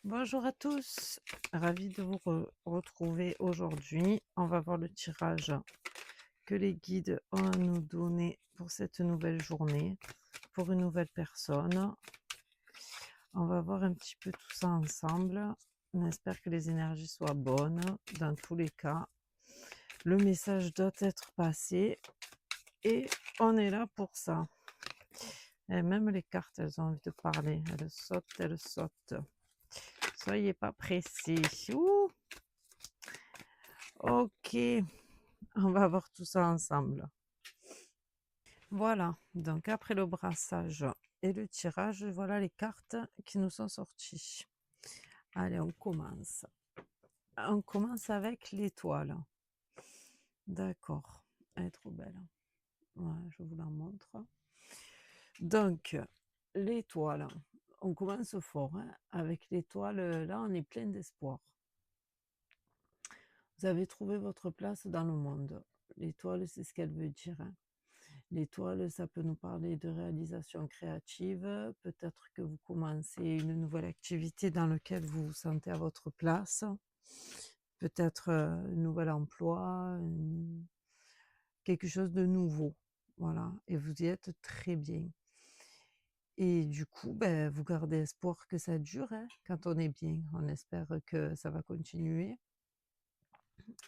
Bonjour à tous, ravi de vous retrouver aujourd'hui. On va voir le tirage que les guides ont à nous donner pour cette nouvelle journée, pour une nouvelle personne. On va voir un petit peu tout ça ensemble. On espère que les énergies soient bonnes. Dans tous les cas, le message doit être passé et on est là pour ça. Et même les cartes, elles ont envie de parler. Elles sautent, elles sautent. Soyez pas pressés. Ouh, ok, on va voir tout ça ensemble. Voilà, donc après le brassage et le tirage, voilà les cartes qui nous sont sorties. Allez, on commence. On commence avec l'étoile. D'accord, elle est trop belle. Ouais, je vous la montre. Donc, l'étoile. On commence fort, hein. Avec l'étoile, là, on est plein d'espoir. Vous avez trouvé votre place dans le monde. L'étoile, c'est ce qu'elle veut dire, hein. L'étoile, ça peut nous parler de réalisation créative. Peut-être que vous commencez une nouvelle activité dans laquelle vous vous sentez à votre place. Peut-être un nouvel emploi, quelque chose de nouveau. Voilà, et vous y êtes très bien. Et du coup, ben, vous gardez espoir que ça dure, hein, quand on est bien. On espère que ça va continuer.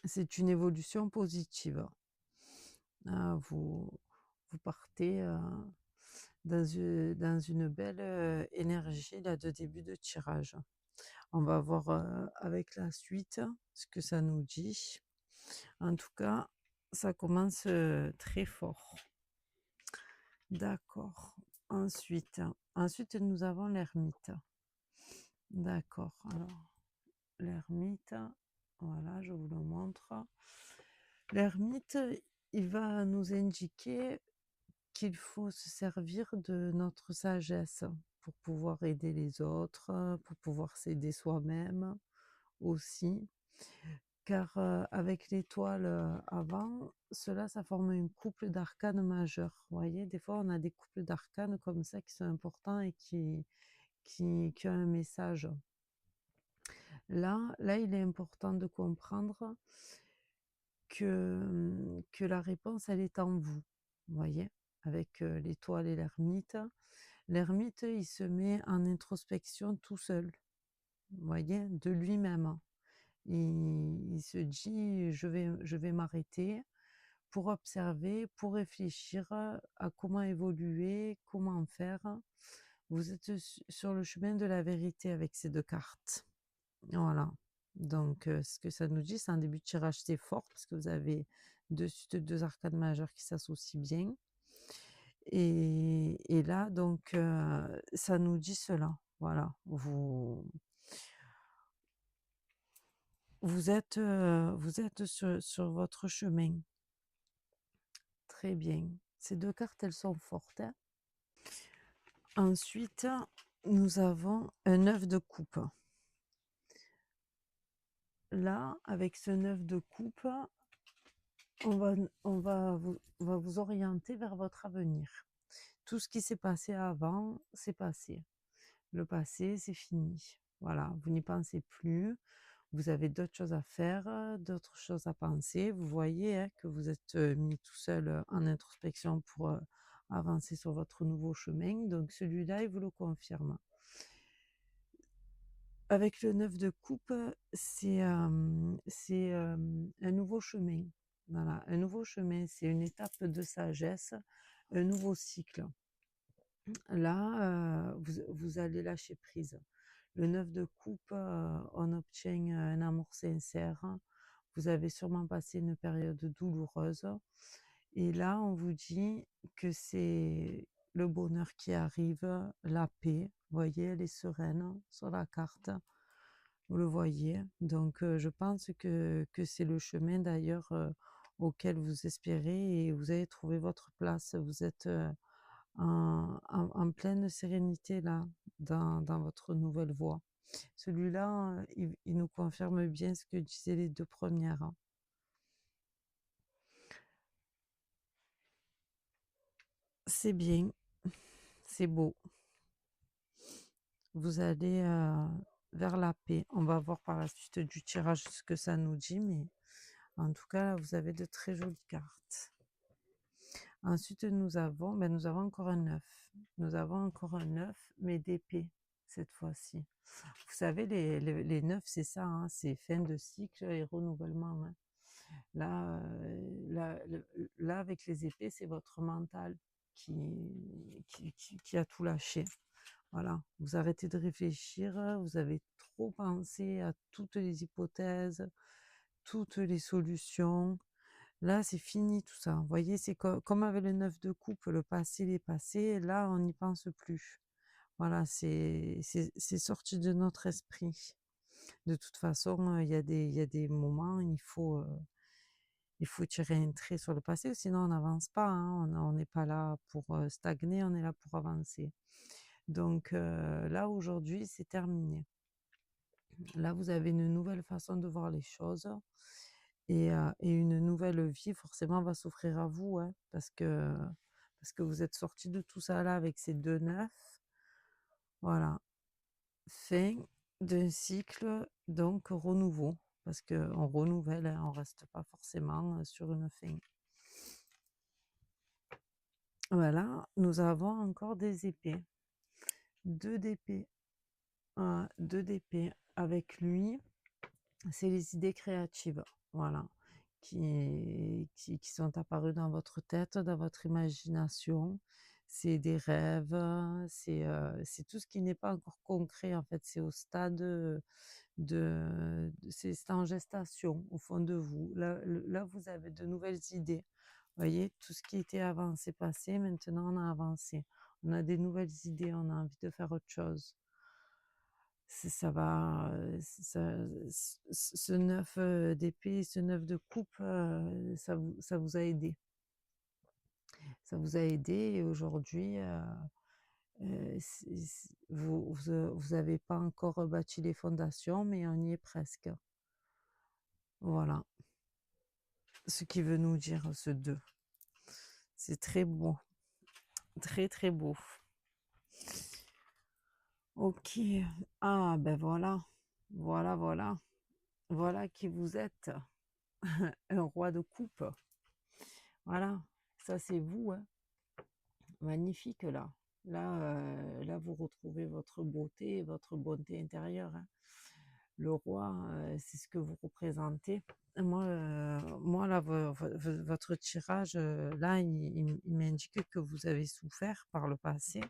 C'est une évolution positive. Ah, vous partez dans une belle énergie là, de début de tirage. On va voir avec la suite ce que ça nous dit. En tout cas, ça commence très fort. D'accord. Ensuite, nous avons l'ermite. D'accord. Alors, l'ermite, voilà, je vous le montre. L'ermite, il va nous indiquer qu'il faut se servir de notre sagesse pour pouvoir aider les autres, pour pouvoir s'aider soi-même aussi. Car avec l'étoile avant, cela, ça forme une couple d'arcanes majeurs. Vous voyez, des fois, on a des couples d'arcanes comme ça qui sont importants et qui ont un message. Là, il est important de comprendre que la réponse, elle est en vous. Vous voyez, avec l'étoile et l'ermite. L'ermite, il se met en introspection tout seul, vous voyez, de lui-même. Il se dit, je vais m'arrêter pour observer, pour réfléchir à comment évoluer, comment faire. Vous êtes sur le chemin de la vérité avec ces deux cartes. Voilà. Donc, ce que ça nous dit, c'est un début de tirage, c'est fort parce que vous avez de suite deux arcades majeures qui s'associent bien. Et là, donc, ça nous dit cela. Voilà. Vous êtes sur votre chemin. Très bien. Ces deux cartes, elles sont fortes, hein. Ensuite, nous avons un 9 de coupe. Là, avec ce 9 de coupe, on va vous orienter vers votre avenir. Tout ce qui s'est passé avant, c'est passé. Le passé, c'est fini. Voilà, vous n'y pensez plus. Vous avez d'autres choses à faire, d'autres choses à penser. Vous voyez hein, que vous êtes mis tout seul en introspection pour avancer sur votre nouveau chemin. Donc celui-là, il vous le confirme. Avec le 9 de coupe, c'est un nouveau chemin. Voilà, un nouveau chemin, c'est une étape de sagesse, un nouveau cycle. Là, vous allez lâcher prise. Le 9 de coupe, on obtient un amour sincère. Vous avez sûrement passé une période douloureuse. Et là, on vous dit que c'est le bonheur qui arrive, la paix. Vous voyez, elle est sereine sur la carte. Vous le voyez. Donc, je pense que c'est le chemin d'ailleurs auquel vous espérez et vous avez trouvé votre place. Vous êtes en pleine sérénité là, dans votre nouvelle voie. Celui-là, il nous confirme bien ce que disaient les deux premières, hein. C'est bien, c'est beau. Vous allez vers la paix. On va voir par la suite du tirage ce que ça nous dit, mais en tout cas, là, vous avez de très jolies cartes. Ensuite, nous avons encore un 9. Nous avons encore un 9, mais d'épée, cette fois-ci. Vous savez, les 9, c'est ça, hein, c'est fin de cycle et renouvellement, hein. Là, là, avec les épées, c'est votre mental qui a tout lâché. Voilà, vous arrêtez de réfléchir, vous avez trop pensé à toutes les hypothèses, toutes les solutions. Là, c'est fini tout ça. Vous voyez, c'est comme avec le 9 de coupe, le passé, les passés, là, on n'y pense plus. Voilà, c'est sorti de notre esprit. De toute façon, il y a des moments, il faut tirer un trait sur le passé, sinon on n'avance pas, hein. On n'est pas là pour stagner, on est là pour avancer. Donc là, aujourd'hui, c'est terminé. Là, vous avez une nouvelle façon de voir les choses et une nouvelle vie, forcément, va s'offrir à vous, hein, parce que vous êtes sorti de tout ça là avec ces deux neufs. Voilà, fin d'un cycle, donc renouveau, parce qu'on renouvelle, hein, on reste pas forcément sur une fin. Voilà, nous avons encore des épées. Deux d'épées. Deux d'épées. Avec lui, c'est les idées créatives, voilà, qui sont apparues dans votre tête, dans votre imagination. C'est des rêves, c'est tout ce qui n'est pas encore concret, en fait. C'est au stade c'est en gestation au fond de vous. Là, vous avez de nouvelles idées. Vous voyez, tout ce qui était avant, c'est passé. Maintenant, on a avancé. On a des nouvelles idées, on a envie de faire autre chose. Ça va, ce 9 d'épée, ce 9 de coupe, ça vous a aidé. Ça vous a aidé et aujourd'hui, vous avez pas encore bâti les fondations, mais on y est presque. Voilà, ce qui veut nous dire ce 2. C'est très beau, très très beau. Ok, ah ben voilà, voilà, voilà, voilà qui vous êtes, un roi de coupe. Voilà, ça c'est vous, hein. Magnifique là. Là, vous retrouvez votre beauté et votre bonté intérieure, hein. Le roi, c'est ce que vous représentez. Moi là, votre tirage, là, il m'indique que vous avez souffert par le passé.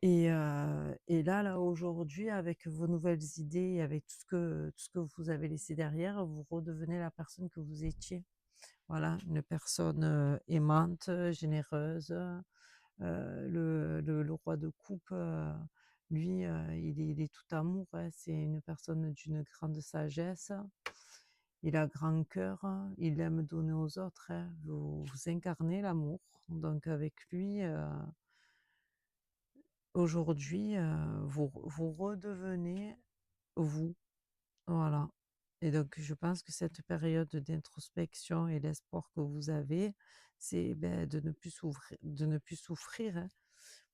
Et là, aujourd'hui, avec vos nouvelles idées, avec tout ce que vous avez laissé derrière, vous redevenez la personne que vous étiez. Voilà, une personne aimante, généreuse. Le roi de coupe, lui, il est tout amour, hein. C'est une personne d'une grande sagesse. Il a grand cœur, il aime donner aux autres, hein. Vous incarnez l'amour. Donc avec lui, aujourd'hui, vous redevenez vous. Voilà. Et donc, je pense que cette période d'introspection et l'espoir que vous avez, c'est ben, de ne plus souffrir, hein.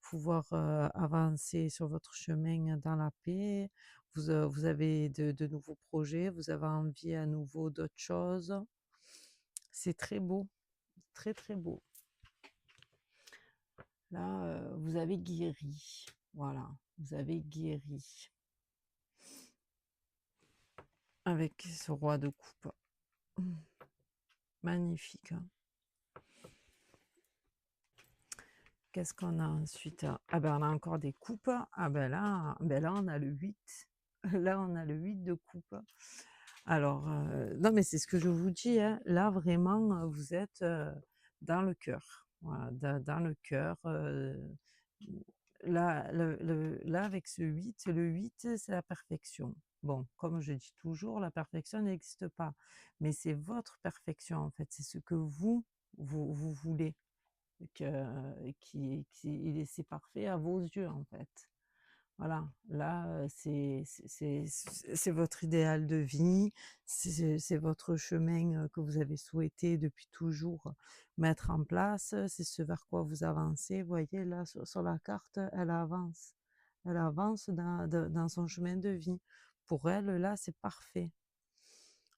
Pouvoir avancer sur votre chemin dans la paix. Vous avez de nouveaux projets, vous avez envie à nouveau d'autres choses. C'est très beau, très très beau. Là, vous avez guéri. Voilà, vous avez guéri avec ce roi de coupe. Magnifique, hein. Qu'est-ce qu'on a ensuite? Ah ben, on a encore des coupes. Ah ben là, on a le 8. Là, on a le 8 de coupe. Alors, non, mais c'est ce que je vous dis, hein. Là, vraiment, vous êtes dans le cœur. Voilà, dans le cœur. Là, là, avec ce 8, le 8, c'est la perfection. Bon, comme je dis toujours, la perfection n'existe pas. Mais c'est votre perfection, en fait. C'est ce que vous voulez c'est parfait à vos yeux en fait. Voilà, là c'est votre idéal de vie, c'est votre chemin que vous avez souhaité depuis toujours mettre en place, c'est ce vers quoi vous avancez. Vous voyez là sur la carte, elle avance, Elle avance dans son chemin de vie. Pour elle, là, c'est parfait.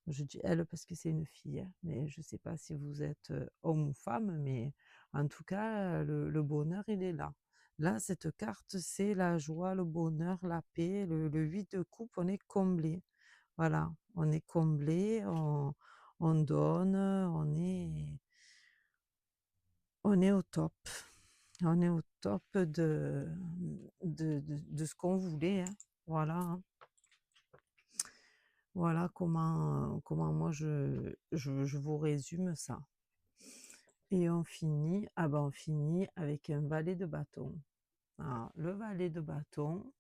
Je dis elle parce que c'est une fille, hein, mais je ne sais pas si vous êtes homme ou femme, mais en tout cas, le bonheur, il est là. Là, cette carte, c'est la joie, le bonheur, la paix. Le 8 de coupe, on est comblé. Voilà, on est comblé, on donne, on est au top. On est au top de ce qu'on voulait, hein. Voilà, hein. Voilà comment moi je vous résume ça. Et on finit avec un valet de bâton. Alors, le valet de bâton,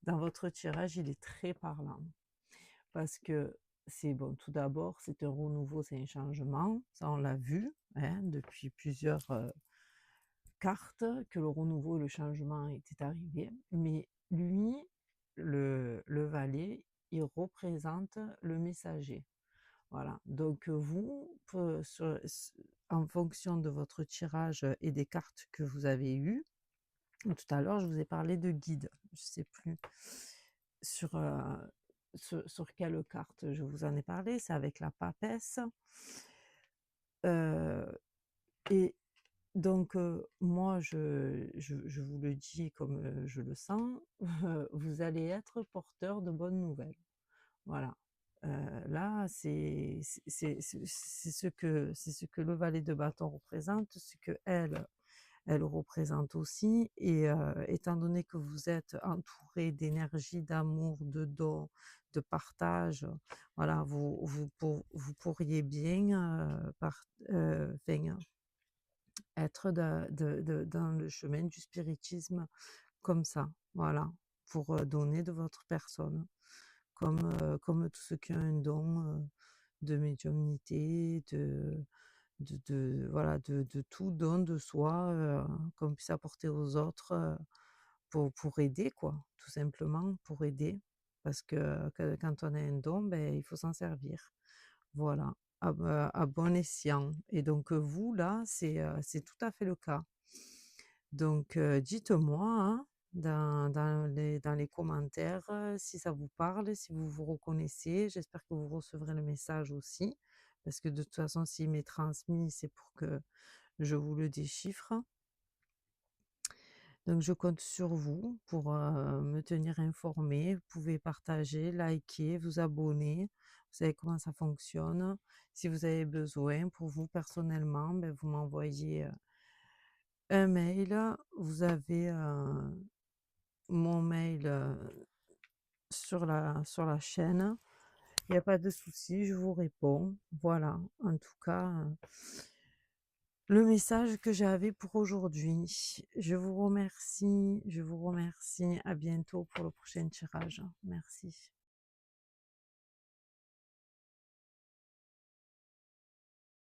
dans votre tirage, il est très parlant. Parce que c'est bon, tout d'abord, c'est un renouveau, c'est un changement. Ça, on l'a vu, hein, depuis plusieurs cartes, que le renouveau et le changement étaient arrivés. Mais lui, le valet, il représente le messager. Voilà, donc vous, en fonction de votre tirage et des cartes que vous avez eues, tout à l'heure, je vous ai parlé de guide. Je ne sais plus sur, sur quelle carte je vous en ai parlé, c'est avec la papesse. Et donc, moi, je vous le dis comme je le sens, vous allez être porteur de bonnes nouvelles. Voilà. Là, c'est ce que le valet de bâton représente, ce que elle représente aussi. Et étant donné que vous êtes entouré d'énergie, d'amour, de dons, de partage, voilà, vous pourriez bien enfin, être dans le chemin du spiritisme comme ça, voilà, pour donner de votre personne comme tous ceux qui ont un don de médiumnité, voilà, de tout don de soi qu'on puisse apporter aux autres pour aider, quoi, tout simplement pour aider. Parce que quand on a un don, ben, il faut s'en servir. Voilà, à bon escient. Et donc vous, là, c'est tout à fait le cas. Donc, dites-moi, hein, dans les commentaires, si ça vous parle, si vous vous reconnaissez. J'espère que vous recevrez le message aussi, parce que de toute façon, s'il m'est transmis, c'est pour que je vous le déchiffre. Donc, je compte sur vous pour me tenir informée. Vous pouvez partager, liker, vous abonner. Vous savez comment ça fonctionne. Si vous avez besoin, pour vous personnellement, ben, vous m'envoyez un mail. Vous avez mon mail sur la chaîne. Il n'y a pas de souci, je vous réponds. Voilà, en tout cas, le message que j'avais pour aujourd'hui. Je vous remercie, je vous remercie. À bientôt pour le prochain tirage. Merci.